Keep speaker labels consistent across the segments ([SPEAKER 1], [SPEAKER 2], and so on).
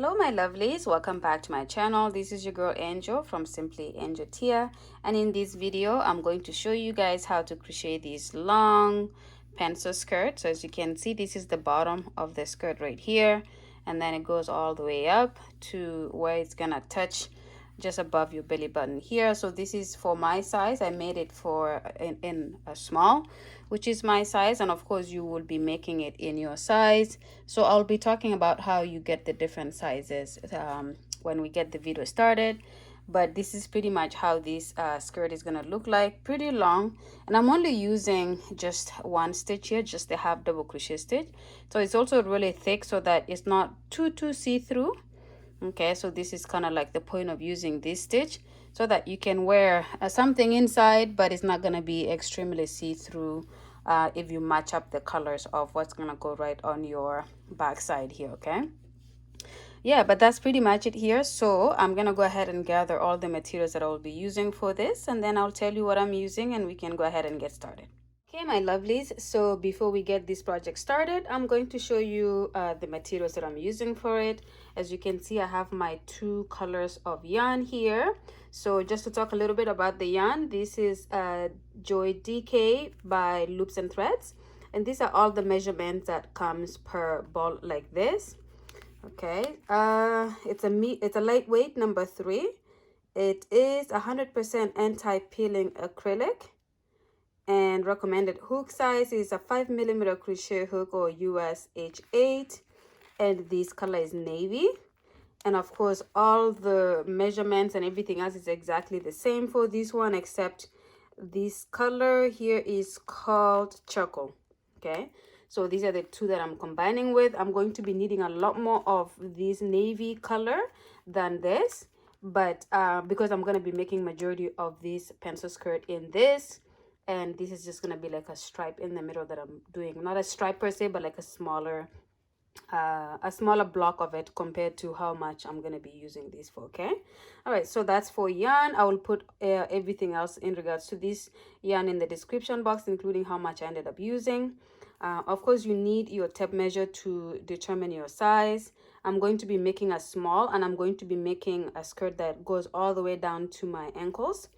[SPEAKER 1] Hello my lovelies, welcome back to my channel. This is your girl Angel from Simply Angel Tia, and in this video I'm going to show you guys how to crochet these long pencil skirts. So as you can see, this is the bottom of the skirt right here, and then it goes all the way up to where it's gonna touch just above your belly button here. So this is for my size. I made it for in a small, which is my size, and of course you will be making it in your size. So I'll be talking about how you get the different sizes when we get the video started. But this is pretty much how this skirt is gonna look like. Pretty long, and I'm only using just one stitch here, just the half double crochet stitch. So it's also really thick so that it's not too see-through. Okay, so this is kind of like the point of using this stitch, so that you can wear something inside, but it's not going to be extremely see-through if you match up the colors of what's going to go right on your back side here. Okay, yeah, but that's pretty much it here. So I'm gonna go ahead and gather all the materials that I will be using for this, and then I'll tell you what I'm using and we can go ahead and get started. Okay, my lovelies, so before we get this project started, I'm going to show you the materials that I'm using for it. As you can see, I have my two colors of yarn here. So just to talk a little bit about the yarn, this is Joy DK by Loops and Threads, and these are all the measurements that comes per ball like this. Okay, it's a lightweight number 3. It is 100% anti-peeling acrylic, and recommended hook size is a 5mm crochet hook or US H8, and this color is navy. And of course all the measurements and everything else is exactly the same for this one, except this color here is called charcoal. Okay, so these are the two that I'm combining with. I'm going to be needing a lot more of this navy color than this, but because I'm going to be making majority of this pencil skirt in this, and this is just going to be like a stripe in the middle that I'm doing, not a stripe per se, but like a smaller block of it compared to how much I'm going to be using this for. Okay, all right, so that's for yarn. I will put everything else in regards to this yarn in the description box, including how much I ended up using. Of course you need your tape measure to determine your size. I'm going to be making a small, and I'm going to be making a skirt that goes all the way down to my ankles.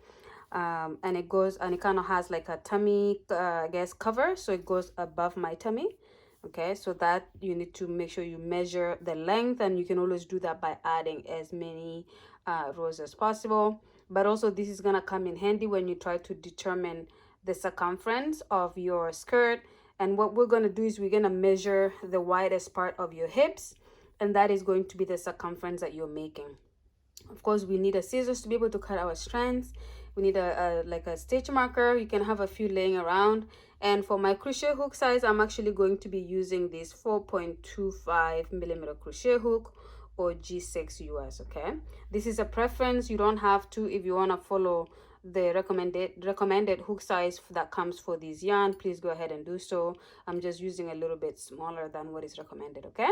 [SPEAKER 1] And it kind of has like a tummy I guess cover, so it goes above my tummy. Okay, so that you need to make sure you measure the length, and you can always do that by adding as many rows as possible. But also this is gonna come in handy when you try to determine the circumference of your skirt. And what we're gonna do is we're gonna measure the widest part of your hips, and that is going to be the circumference that you're making. Of course we need a scissors to be able to cut our strands. We need like a stitch marker. You can have a few laying around. And for my crochet hook size, I'm actually going to be using this 4.25mm crochet hook or G6 US. Okay, this is a preference. You don't have to. If you want to follow the recommended hook size that comes for this yarn, please go ahead and do so. I'm just using a little bit smaller than what is recommended. Okay,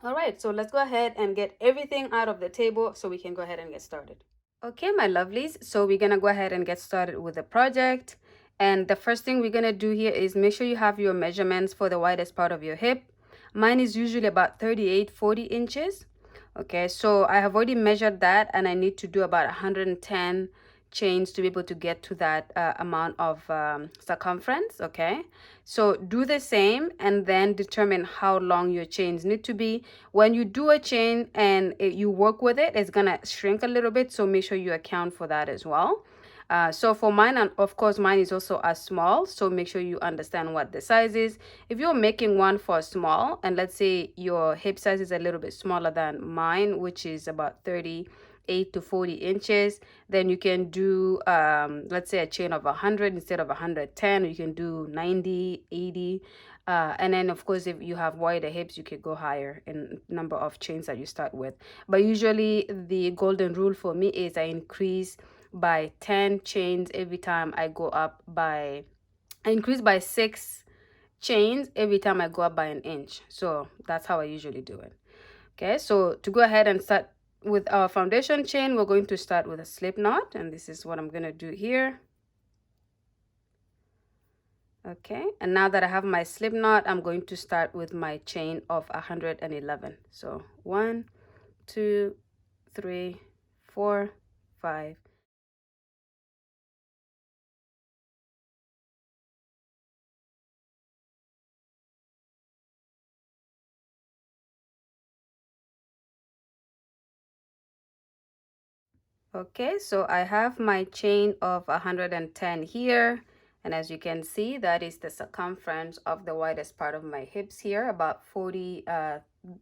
[SPEAKER 1] all right, so let's go ahead and get everything out of the table so we can go ahead and get started. Okay, my lovelies, so we're gonna go ahead and get started with the project. And the first thing we're gonna do here is make sure you have your measurements for the widest part of your hip. Mine is usually about 38-40 inches. Okay, so I have already measured that, and I need to do about 110 chains to be able to get to that amount of circumference. Okay, so do the same and then determine how long your chains need to be. When you do a chain and you work with it, it's gonna shrink a little bit, so make sure you account for that as well. So for mine, and of course mine is also a small, so make sure you understand what the size is. If you're making one for a small, and let's say your hip size is a little bit smaller than mine, which is about 38-40 inches, then you can do let's say a chain of 100 instead of 110. You can do 90, 80. And then of course if you have wider hips, you could go higher in number of chains that you start with. But usually the golden rule for me is I increase by 10 chains every time I go up by, I increase by 6 chains every time I go up by an inch. So that's how I usually do it. Okay, so to go ahead and start with our foundation chain, we're going to start with a slip knot, and this is what I'm going to do here. Okay, and now that I have my slip knot, I'm going to start with my chain of 111. So 1, 2, 3, 4, 5. Okay, so I have my chain of 110 here, and as you can see, that is the circumference of the widest part of my hips here, about 40.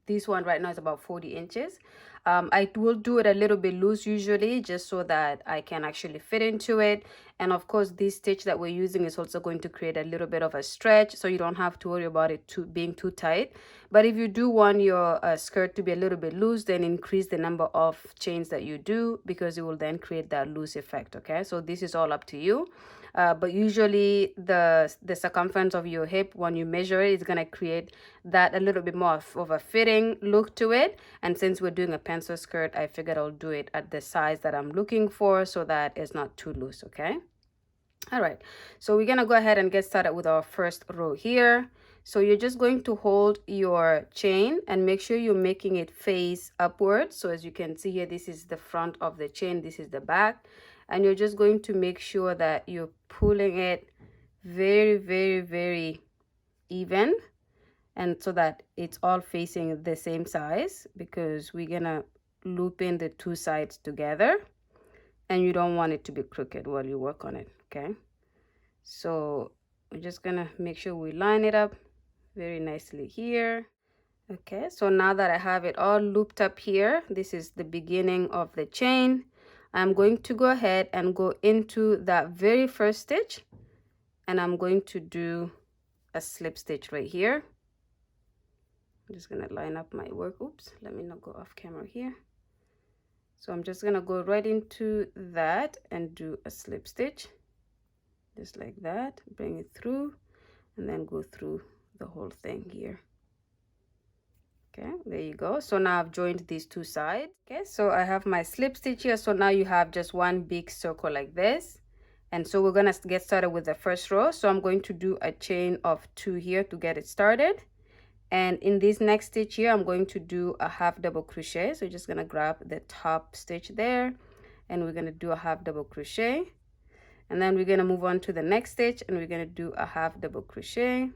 [SPEAKER 1] This one right now is about 40 inches. I will do it a little bit loose usually, just so that I can actually fit into it. And of course, this stitch that we're using is also going to create a little bit of a stretch, so you don't have to worry about it being too tight. But if you do want your skirt to be a little bit loose, then increase the number of chains that you do, because it will then create that loose effect. Okay, so this is all up to you. But usually the circumference of your hip, when you measure it, is going to create that a little bit more of a fitting look to it. And since we're doing a pencil skirt, I figured I'll do it at the size that I'm looking for, so that it's not too loose. Okay. All right, so we're gonna go ahead and get started with our first row here. So you're just going to hold your chain and make sure you're making it face upwards. So as you can see here, this is the front of the chain, this is the back, and you're just going to make sure that you're pulling it very, very, very even, and so that it's all facing the same size, because we're gonna loop in the two sides together, and you don't want it to be crooked while you work on it. Okay, so we're just gonna make sure we line it up very nicely here. Okay, so now that I have it all looped up here, this is the beginning of the chain. I'm going to go ahead and go into that very first stitch, and I'm going to do a slip stitch right here. I'm just gonna line up my work. Oops, let me not go off camera here. So I'm just gonna go right into that and do a slip stitch, just like that. Bring it through and then go through the whole thing here. Okay, there you go. So now I've joined these two sides. Okay, so I have my slip stitch here. So now you have just one big circle like this. And so we're gonna get started with the first row. So I'm going to do a chain of 2 here to get it started. And in this next stitch here, I'm going to do a half double crochet. So just gonna grab the top stitch there, and we're gonna do a half double crochet. And then we're gonna move on to the next stitch, and we're gonna do a half double crochet.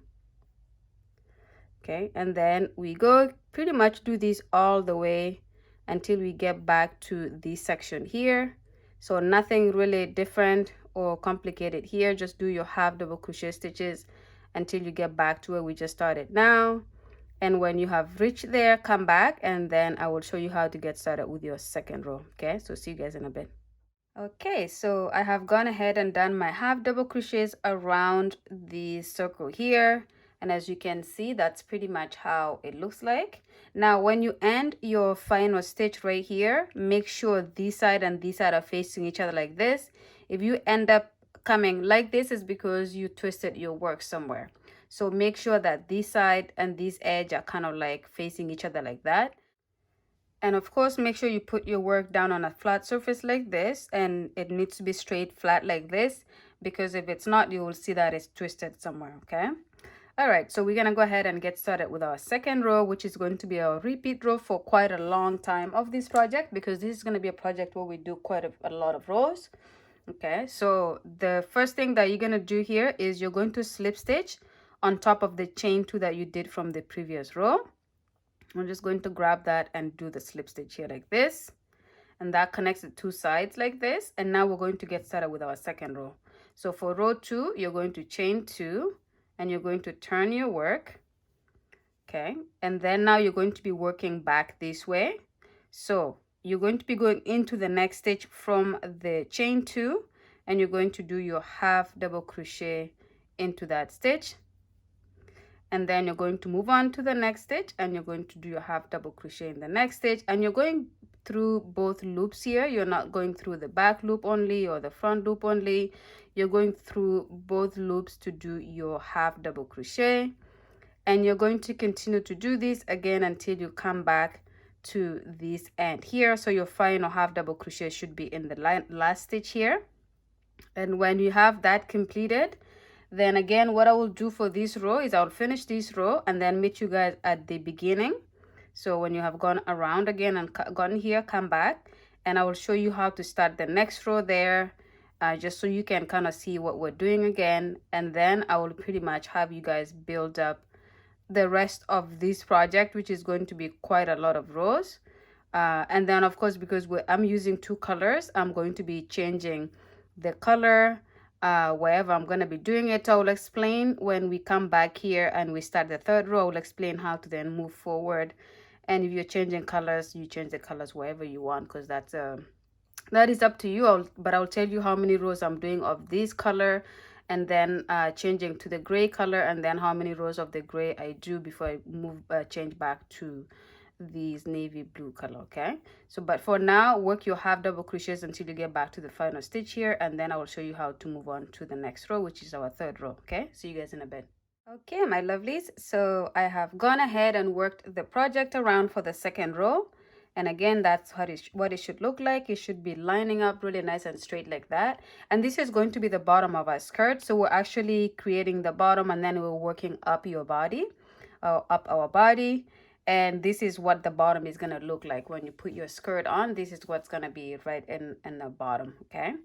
[SPEAKER 1] Okay, and then we go pretty much do this all the way until we get back to this section here. So nothing really different or complicated here. Just do your half double crochet stitches until you get back to where we just started now. And when you have reached there, come back, and then I will show you how to get started with your second row. Okay, so see you guys in a bit. Okay, so I have gone ahead and done my half double crochets around the circle here. And as you can see, that's pretty much how it looks like. Now, when you end your final stitch right here, make sure this side and this side are facing each other like this. If you end up coming like this, is because you twisted your work somewhere. So make sure that this side and this edge are kind of like facing each other like that. And of course, make sure you put your work down on a flat surface like this, and it needs to be straight flat like this, because if it's not, you will see that it's twisted somewhere. Okay. All right, so we're gonna go ahead and get started with our second row, which is going to be our repeat row for quite a long time of this project, because this is going to be a project where we do quite a lot of rows. Okay, so the first thing that you're going to do here is you're going to slip stitch on top of the chain 2 that you did from the previous row. I'm just going to grab that and do the slip stitch here like this, and that connects the two sides like this. And now we're going to get started with our second row. So for row 2, you're going to chain 2 and you're going to turn your work. Okay, and then now you're going to be working back this way. So you're going to be going into the next stitch from the chain 2, and you're going to do your half double crochet into that stitch, and then you're going to move on to the next stitch, and you're going to do your half double crochet in the next stitch, and you're going through both loops here. You're not going through the back loop only or the front loop only. You're going through both loops to do your half double crochet, and you're going to continue to do this again until you come back to this end here. So your final half double crochet should be in the last stitch here. And when you have that completed, then again, what I will do for this row is I'll finish this row and then meet you guys at the beginning. So when you have gone around again and gone here, come back, and I will show you how to start the next row there, just so you can kind of see what we're doing again. And then I will pretty much have you guys build up the rest of this project, which is going to be quite a lot of rows. And then of course, because I'm using two colors, I'm going to be changing the color wherever I'm going to be doing it. I will explain when we come back here and we start the third row. I will explain how to then move forward. And if you're changing colors, you change the colors wherever you want, because that is up to you. But I'll tell you how many rows I'm doing of this color, and then changing to the gray color, and then how many rows of the gray I do before I move change back to these navy blue color. Okay, so but for now, work your half double crochets until you get back to the final stitch here, and then I will show you how to move on to the next row, which is our third row. Okay, see you guys in a bit. Okay, my lovelies, so I have gone ahead and worked the project around for the second row. And again, that's what it should look like. It should be lining up really nice and straight like that. And this is going to be the bottom of our skirt. So we're actually creating the bottom, and then we're working up your body, up our body. And this is what the bottom is going to look like when you put your skirt on. This is what's going to be right in the bottom. Okay.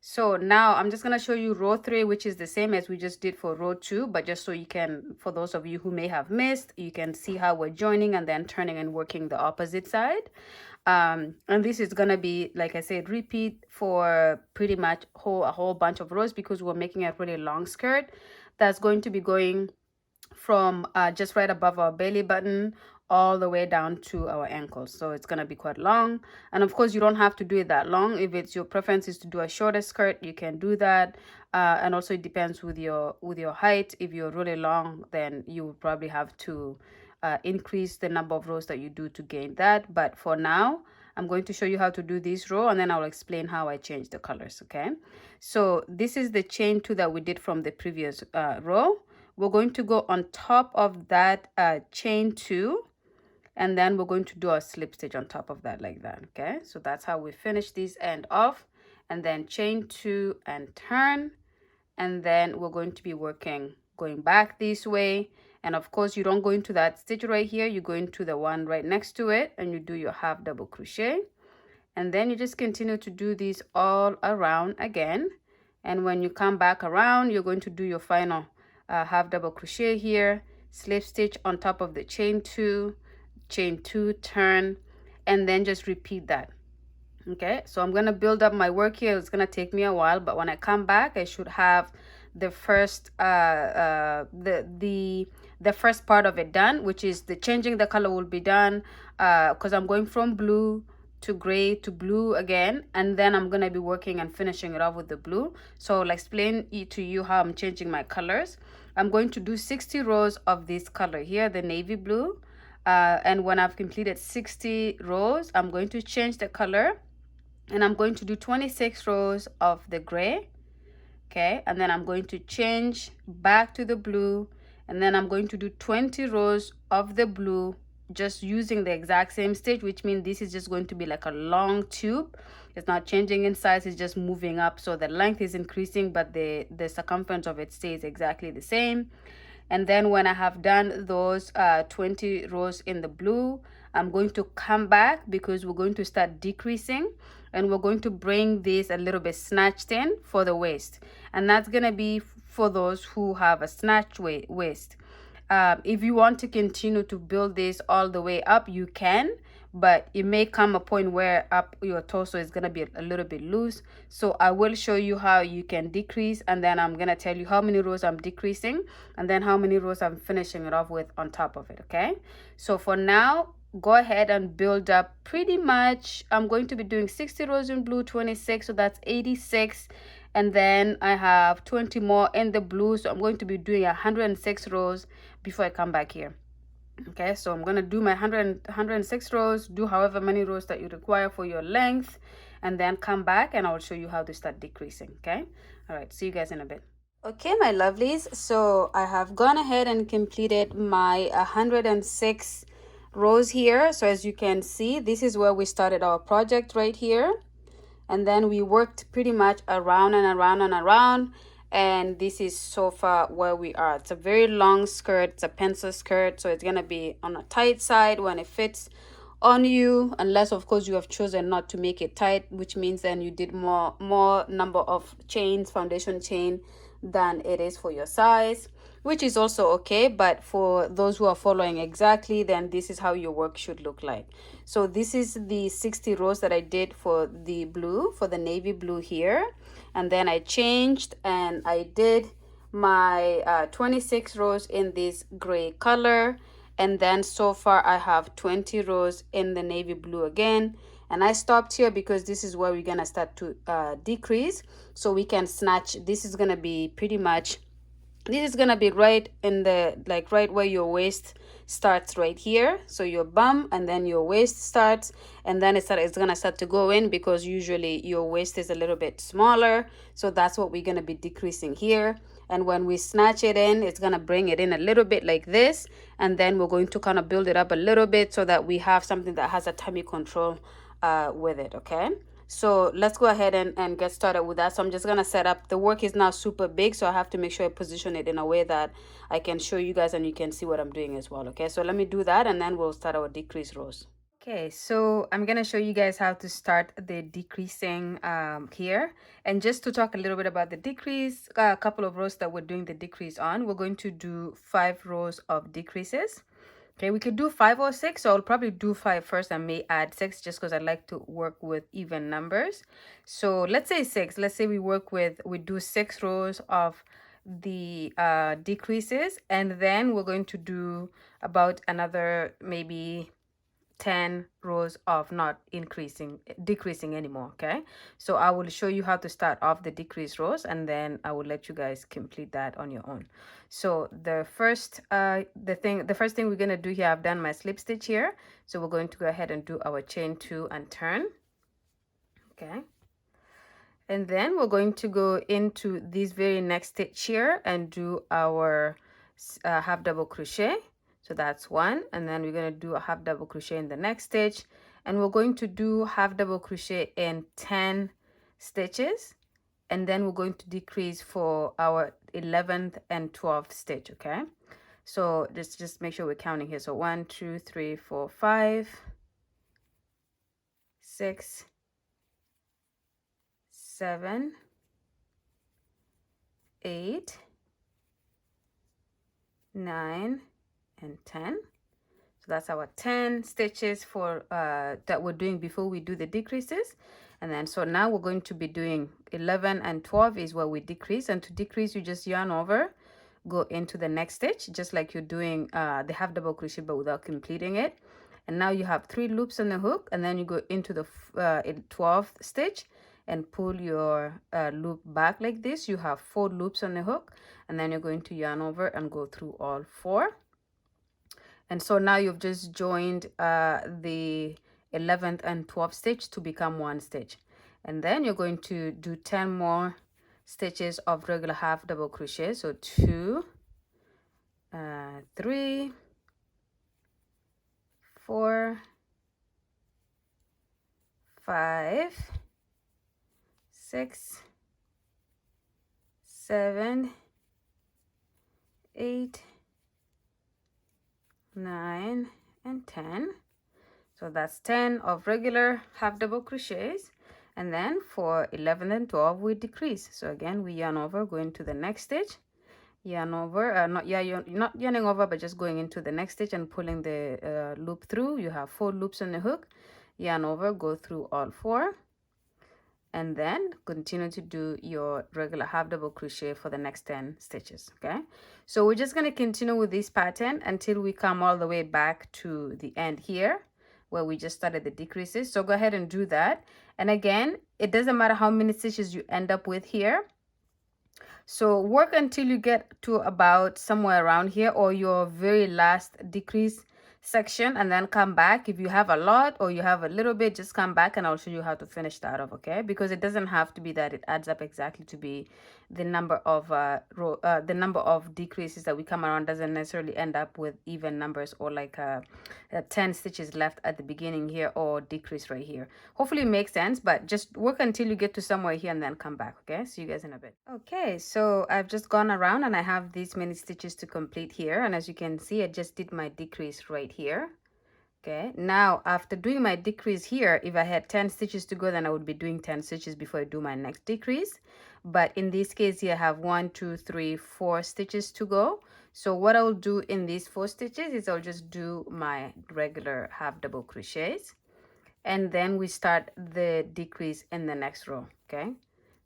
[SPEAKER 1] So now I'm just going to show you row 3, which is the same as we just did for row 2, but just so you can, for those of you who may have missed, you can see how we're joining and then turning and working the opposite side. And this is going to be, like I said, repeat for pretty much a whole bunch of rows, because we're making a really long skirt that's going to be going from just right above our belly button all the way down to our ankles. So it's going to be quite long, and of course you don't have to do it that long. If it's your preference is to do a shorter skirt, you can do that, and also it depends with your height. If you're really long, then you would probably have to increase the number of rows that you do to gain that. But for now, I'm going to show you how to do this row, and then I'll explain how I change the colors. Okay, so this is the chain 2 that we did from the previous row. We're going to go on top of that chain 2, and then we're going to do a slip stitch on top of that like that. Okay, so that's how we finish this end off, and then chain 2 and turn, and then we're going to be going back this way. And of course, you don't go into that stitch right here, you go into the one right next to it, and you do your half double crochet, and then you just continue to do this all around again. And when you come back around, you're going to do your final half double crochet here, slip stitch on top of the chain 2, turn, and then just repeat that. Okay, so I'm gonna build up my work here. It's gonna take me a while, but when I come back, I should have the first the first part of it done, which is the changing the color will be done, because I'm going from blue to gray to blue again, and then I'm gonna be working and finishing it off with the blue. So I'll explain to you how I'm changing my colors. I'm going to do 60 rows of this color here, the navy blue, and when I've completed 60 rows, I'm going to change the color, and I'm going to do 26 rows of the gray. Okay, and then I'm going to change back to the blue, and then I'm going to do 20 rows of the blue, just using the exact same stitch, which means this is just going to be like a long tube. It's not changing in size, it's just moving up, so the length is increasing, but the circumference of it stays exactly the same. And then when I have done those 20 rows in the blue, I'm going to come back, because we're going to start decreasing, and we're going to bring this a little bit snatched in for the waist, and that's going to be for those who have a snatched waist. If you want to continue to build this all the way up, you can, but it may come a point where up your torso is going to be a little bit loose. So I will show you how you can decrease, and then I'm going to tell you how many rows I'm decreasing, and then how many rows I'm finishing it off with on top of it. Okay, so for now, go ahead and build up pretty much. I'm going to be doing 60 rows in blue, 26, so that's 86, and then I have 20 more in the blue, so I'm going to be doing 106 rows before I come back here. Okay, so I'm going to do my 106 rows, do however many rows that you require for your length, and then come back and I'll show you how to start decreasing. Okay, all right, see you guys in a bit. Okay, my lovelies, so I have gone ahead and completed my 106 rows here. So as you can see, this is where we started our project right here, and then we worked pretty much around and around and around, and this is so far where we are. It's a very long skirt, it's a pencil skirt, so it's gonna be on a tight side when it fits on you, unless of course you have chosen not to make it tight, which means then you did more number of chains, foundation chain, than it is for your size, which is also okay. But for those who are following exactly, then this is how your work should look like. So this is the 60 rows that I did for the blue, for the navy blue here, and then I changed and I did my 26 rows in this gray color, and then so far I have 20 rows in the navy blue again, and I stopped here because this is where we're gonna start to decrease, so we can snatch. This is gonna be pretty much, this is gonna be right in the, like right where your waist starts, right here. So your bum and then your waist starts, and then it's gonna start to go in, because usually your waist is a little bit smaller, so that's what we're gonna be decreasing here. And when we snatch it in, it's gonna bring it in a little bit like this, and then we're going to kind of build it up a little bit so that we have something that has a tummy control with it. Okay, so let's go ahead and get started with that. So I'm just gonna set up, the work is now super big, so I have to make sure I position it in a way that I can show you guys and you can see what I'm doing as well. Okay, so let me do that and then we'll start our decrease rows. Okay, so I'm gonna show you guys how to start the decreasing here. And just to talk a little bit about the decrease, a couple of rows that we're doing the decrease on, we're going to do 5 rows of decreases. Okay, we could do 5 or 6, so I'll probably do 5 first and may add 6, just because I like to work with even numbers. So let's say 6. Let's say we do 6 rows of the decreases, and then we're going to do about another maybe 10 rows of not decreasing anymore. Okay, so I will show you how to start off the decrease rows, and then I will let you guys complete that on your own. So the first thing we're going to do here, I've done my slip stitch here, so we're going to go ahead and do our chain 2 and turn. Okay, and then we're going to go into this very next stitch here and do our half double crochet. So that's 1, and then we're going to do a half double crochet in the next stitch, and we're going to do half double crochet in 10 stitches, and then we're going to decrease for our 11th and 12th stitch. Okay, so just make sure we're counting here. So 1 2 3 4 5 6 7 8 9 and 10. So that's our 10 stitches for that we're doing before we do the decreases. And then so now we're going to be doing 11 and 12 is where we decrease, and to decrease you just yarn over, go into the next stitch just like you're doing the half double crochet but without completing it. And now you have 3 loops on the hook, and then you go into the 12th stitch and pull your loop back like this. You have 4 loops on the hook, and then you're going to yarn over and go through all 4. And so now you've just joined the 11th and 12th stitch to become 1 stitch, and then you're going to do 10 more stitches of regular half double crochet. So 2 3 4 5 6 7 8 9 and 10. So that's 10 of regular half double crochets, and then for 11 and 12 we decrease. So again, we yarn over, go into the next stitch, yarn over, not yarning over, but just going into the next stitch and pulling the loop through. You have 4 loops on the hook, yarn over, go through all 4, and then continue to do your regular half double crochet for the next 10 stitches. Okay, so we're just going to continue with this pattern until we come all the way back to the end here where we just started the decreases. So go ahead and do that. And again, it doesn't matter how many stitches you end up with here, so work until you get to about somewhere around here, or your very last decrease section and then come back. If you have a lot or you have a little bit, just come back and I'll show you how to finish that off, okay? Because it doesn't have to be that it adds up exactly to be the number of the number of decreases that we come around doesn't necessarily end up with even numbers, or like 10 stitches left at the beginning here or decrease right here. Hopefully it makes sense, but just work until you get to somewhere here and then come back, okay? See you guys in a bit. Okay, so I've just gone around and I have these many stitches to complete here, and as you can see, I just did my decrease right here. Okay, now after doing my decrease here, if I had 10 stitches to go, then I would be doing 10 stitches before I do my next decrease. But in this case here, I have 1 2 3 4 stitches to go. So what I'll do in these 4 stitches is I'll just do my regular half double crochets, and then we start the decrease in the next row. Okay,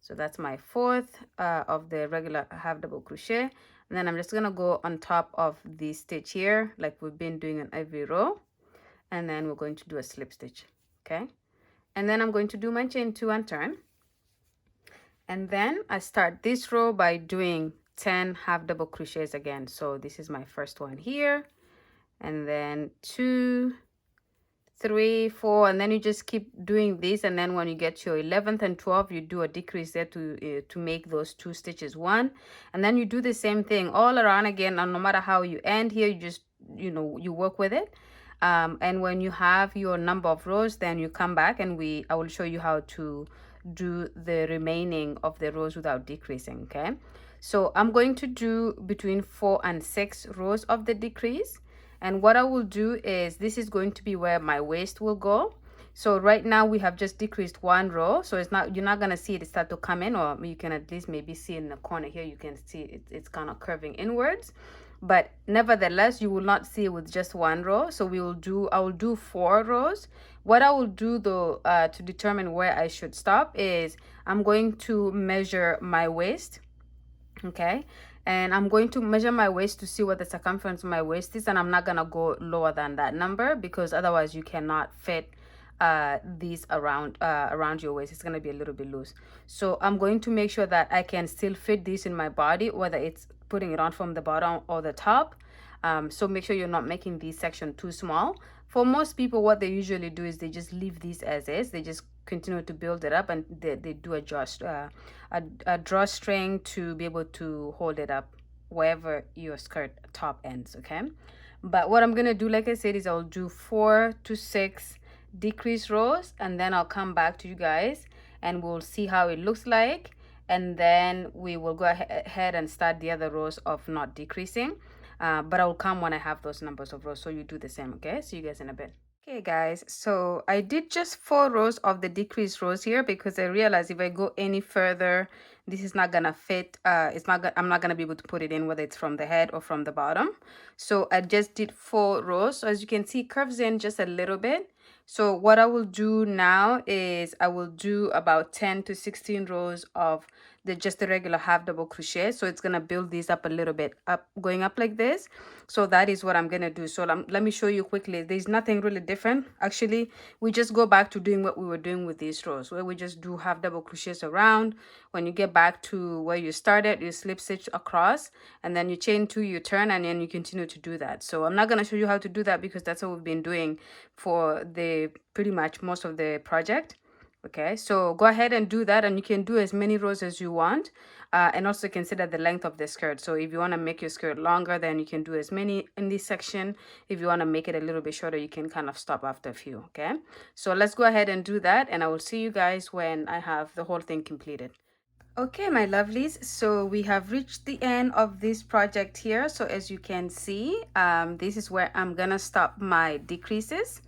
[SPEAKER 1] so that's my fourth of the regular half double crochet, and then I'm just gonna go on top of the stitch here like we've been doing in every row, and then we're going to do a slip stitch. Okay, and then I'm going to do my chain 2 and turn, and then I start this row by doing 10 half double crochets again. So this is my first one here, and then 2 3 4, and then you just keep doing this, and then when you get to your 11th and 12th, you do a decrease there to make those 2 stitches 1, and then you do the same thing all around again, and no matter how you end here, you just, you know, you work with it. And when you have your number of rows, then you come back and I will show you how to do the remaining of the rows without decreasing. Okay, so I'm going to do between 4 and 6 rows of the decrease. And what I will do is, this is going to be where my waist will go. So right now we have just decreased 1 row, so it's not, you're not going to see it start to come in, or you can at least maybe see in the corner here, you can see it's kind of curving inwards. But nevertheless, you will not see it with just 1 row. So I will do 4 rows. What I will do though, to determine where I should stop, is I'm going to measure my waist. Okay, and I'm going to measure my waist to see what the circumference of my waist is, and I'm not gonna go lower than that number, because otherwise you cannot fit these around your waist. It's gonna be a little bit loose. So I'm going to make sure that I can still fit this in my body, whether it's putting it on from the bottom or the top. So make sure you're not making this section too small. For most people, what they usually do is they just leave these as is. They just continue to build it up, and they do adjust a drawstring to be able to hold it up wherever your skirt top ends. Okay, but what I'm gonna do, like I said, is I'll do 4 to 6 decrease rows, and then I'll come back to you guys and we'll see how it looks like, and then we will go ahead and start the other rows of not decreasing. But I'll come when I have those numbers of rows, so you do the same. Okay, see you guys in a bit. Okay guys, so I did just 4 rows of the decreased rows here, because I realized if I go any further, this is not gonna fit. I'm not gonna be able to put it in, whether it's from the head or from the bottom. So I just did 4 rows. So as you can see, it curves in just a little bit. So what I will do now is I will do about 10 to 16 rows of just the regular half double crochet. So it's gonna build these up a little bit, up, going up like this. So that is what I'm gonna do. So let me show you quickly. There's nothing really different. Actually, we just go back to doing what we were doing with these rows, where we just do half double crochets around. When you get back to where you started, you slip stitch across, and then you chain 2, you turn, and then you continue to do that. So I'm not gonna show you how to do that, because that's what we've been doing for the pretty much most of the project. Okay, so go ahead and do that, and you can do as many rows as you want, and also consider the length of the skirt. So if you want to make your skirt longer, then you can do as many in this section. If you want to make it a little bit shorter, you can kind of stop after a few. Okay, so let's go ahead and do that, and I will see you guys when I have the whole thing completed. Okay, my lovelies, so we have reached the end of this project here. So as you can see, this is where I'm gonna stop my decreases.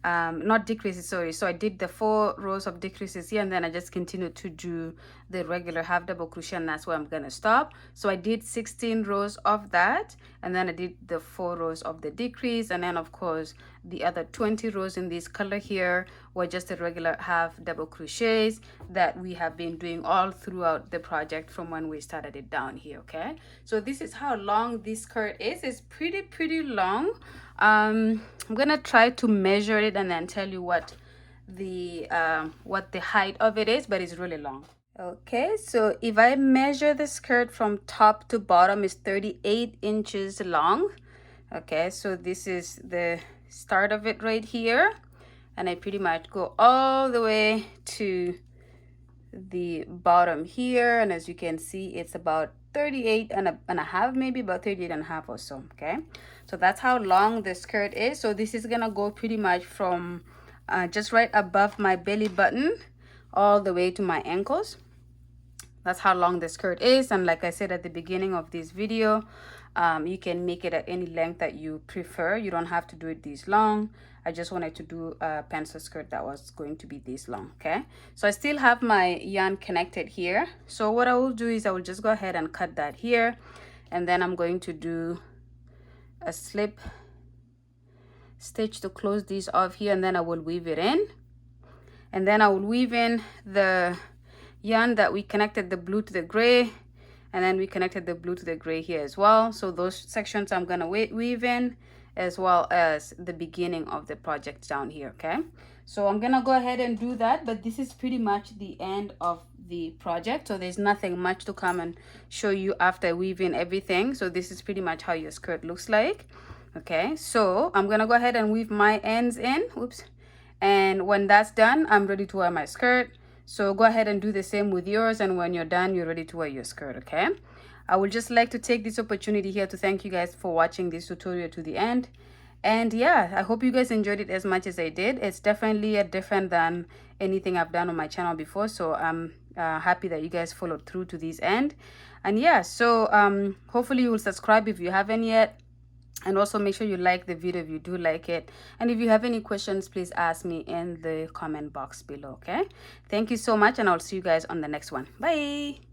[SPEAKER 1] Not decreases, sorry. So I did the 4 rows of decreases here, and then I just continued to do the regular half double crochet, and that's where I'm gonna stop. So I did 16 rows of that, and then I did the 4 rows of the decrease, and then of course the other 20 rows in this color here were just the regular half double crochets that we have been doing all throughout the project from when we started it down here. Okay, so this is how long this skirt is. It's pretty long. I'm gonna try to measure it and then tell you what the height of it is, but it's really long. Okay, so if I measure the skirt from top to bottom, is 38 inches long. Okay, so this is the start of it right here, and I pretty much go all the way to the bottom here, and as you can see, it's about 38 and a half, maybe about 38 and a half or so. Okay, so that's how long the skirt is. So this is gonna go pretty much from just right above my belly button all the way to my ankles. That's how long the skirt is. And like I said at the beginning of this video, you can make it at any length that you prefer. You don't have to do it this long. I just wanted to do a pencil skirt that was going to be this long. Okay, so I still have my yarn connected here. So what I will do is I will just go ahead and cut that here, and then I'm going to do a slip stitch to close this off here, and then I will weave it in, and then I will weave in the yarn that we connected the blue to the gray, and then we connected the blue to the gray here as well. So those sections I'm gonna weave in, as well as the beginning of the project down here. Okay, so I'm gonna go ahead and do that, but this is pretty much the end of the project, so there's nothing much to come and show you after weaving everything. So this is pretty much how your skirt looks like. Okay, so I'm gonna go ahead and weave my ends in. Oops. And when that's done, I'm ready to wear my skirt. So go ahead and do the same with yours, and when you're done, you're ready to wear your skirt. Okay, I would just like to take this opportunity here to thank you guys for watching this tutorial to the end. And yeah, I hope you guys enjoyed it as much as I did. It's definitely different than anything I've done on my channel before, so I'm happy that you guys followed through to this end. And yeah, so hopefully you will subscribe if you haven't yet. And also make sure you like the video if you do like it. And if you have any questions, please ask me in the comment box below. Okay, thank you so much, and I'll see you guys on the next one. Bye.